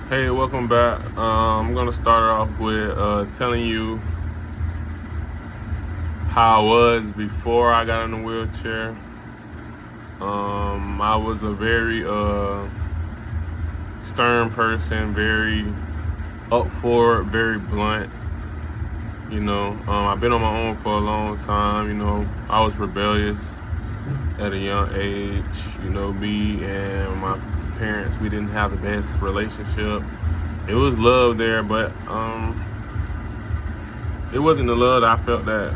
Hey, welcome back. I'm gonna start off with telling you how I was before I got in the wheelchair. I was a very stern person, very up for it, very blunt. I've been on my own for a long time. I was rebellious at a young age. Me and my parents, we didn't have the best relationship. It was love there, but it wasn't the love that I felt that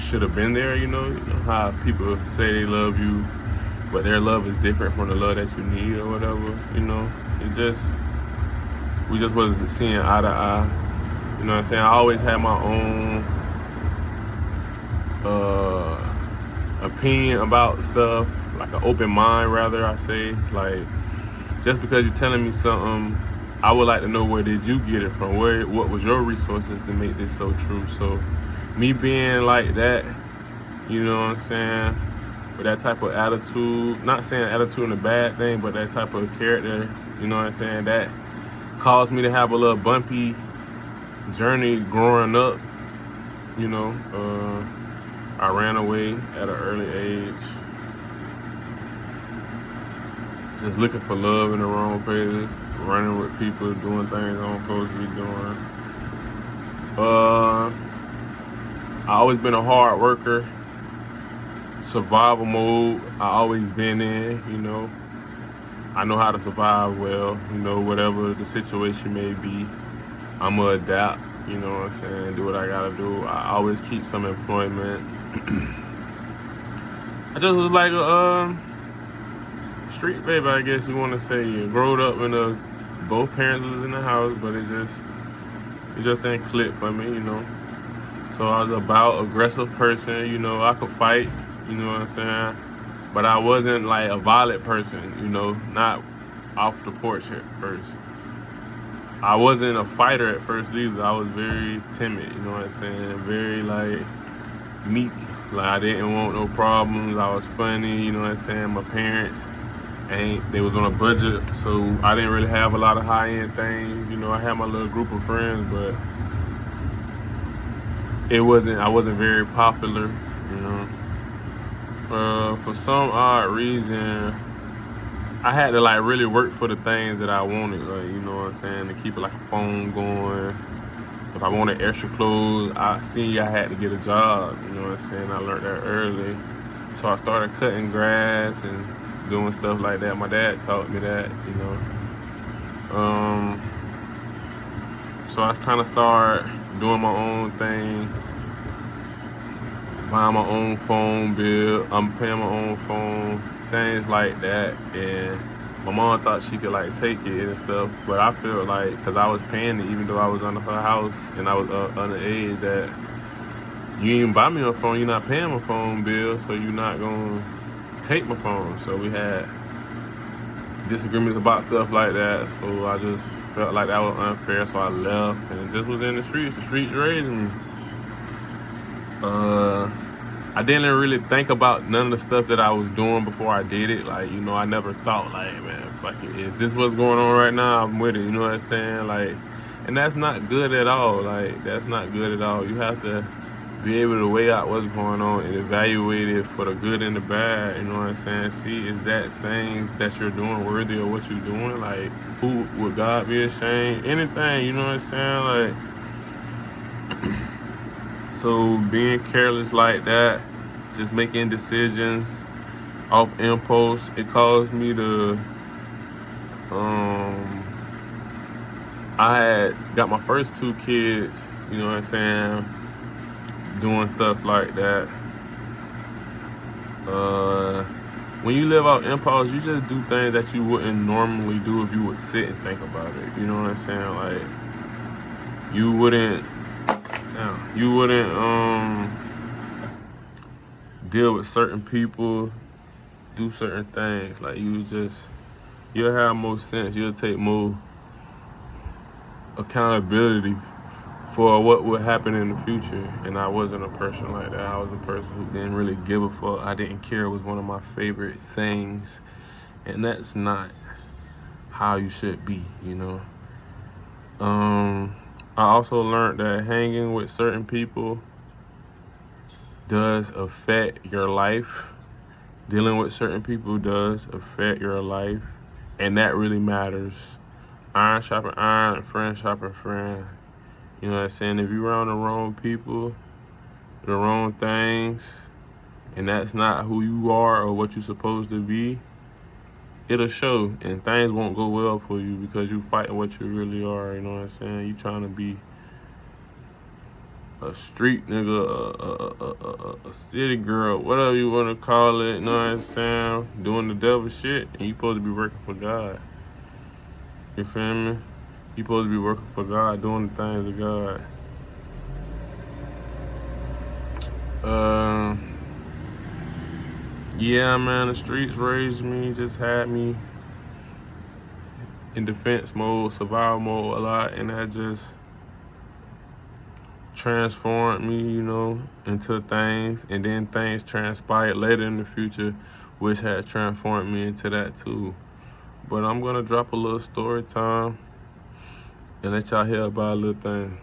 should have been there. You know how people say they love you, but their love is different from the love that you need or whatever. It just we just wasn't seeing eye to eye. You know what I'm saying? I always had my own opinion about stuff, like an open mind, rather. I say, like, just because you're telling me something, I would like to know, where did you get it from? What was your resources to make this so true? So, me being like that, you know what I'm saying, with that type of attitude, not saying attitude in a bad thing, but that type of character, you know what I'm saying, that caused me to have a little bumpy journey growing up. You know, I ran away at an early age, just looking for love in the wrong places, running with people, doing things I am supposed to be doing. Uh, I always been a hard worker, survival mode. I always been in. I know how to survive well. Whatever the situation may be, I'ma adapt. You know what I'm saying? Do what I gotta do. I always keep some employment. I just was like a street baby, I guess you want to say. You growed up in both parents was in the house, but it just ain't click for me. So I was about aggressive person. I could fight. You know what I'm saying? But I wasn't like a violent person. Not off the porch at first. I wasn't a fighter at first either. I was very timid. You know what I'm saying? Very like meek. Like, I didn't want no problems. I was funny. You know what I'm saying? My parents they was on a budget, so I didn't really have a lot of high end things. I had my little group of friends, but I wasn't very popular. You know, for some odd reason, I had to like really work for the things that I wanted. Like, you know what I'm saying, to keep it like a phone going. If I wanted extra clothes, I had to get a job. You know what I'm saying? I learned that early, so I started cutting grass and doing stuff like that. My dad taught me that. Um, so I kind of started doing my own thing, buying my own phone bill. I'm paying my own phone, things like that. And my mom thought she could like take it and stuff, but I feel like, because I was paying it even though I was under her house and I was underage, that you even buy me a phone, you're not paying my phone bill, so you're not gonna take my phone. So we had disagreements about stuff like that. So I just felt like that was unfair, so I left and just was in the streets. The streets raised me. I didn't really think about none of the stuff that I was doing before I did it. Like, I never thought like, man, fuck it. If this what's going on right now, I'm with it. You know what I'm saying? Like, and that's not good at all. Like, that's not good at all. You have to be able to weigh out what's going on and evaluate it for the good and the bad. You know what I'm saying? See, is that things that you're doing worthy of what you're doing? Like, who would God be ashamed? Anything, you know what I'm saying? Like, so being careless like that, just making decisions off impulse, it caused me to. I had got my first two kids. You know what I'm saying? Doing stuff like that. When you live off impulse, you just do things that you wouldn't normally do if you would sit and think about it. You know what I'm saying? Like, you wouldn't. You wouldn't deal with certain people, do certain things. Like, you'll have more sense. You'll take more accountability for what would happen in the future. And I wasn't a person like that. I was a person who didn't really give a fuck. I didn't care was one of my favorite sayings. And that's not how you should be, you know. I also learned that hanging with certain people does affect your life. Dealing with certain people does affect your life, and that really matters. Iron sharpen iron, friend sharpen friend. You know what I'm saying? If you're around the wrong people, the wrong things, and that's not who you are or what you're supposed to be, it'll show, and things won't go well for you because you fighting what you really are. You know what I'm saying? You trying to be a street nigga, a city girl, whatever you want to call it. You know what I'm saying? Doing the devil shit, and you supposed to be working for God. You feel me? You supposed to be working for God, doing the things of God. Yeah, man, the streets raised me, just had me in defense mode, survival mode a lot, and that just transformed me, you know, into things, and then things transpired later in the future, which had transformed me into that too. But I'm gonna drop a little story time and let y'all hear about a little thing.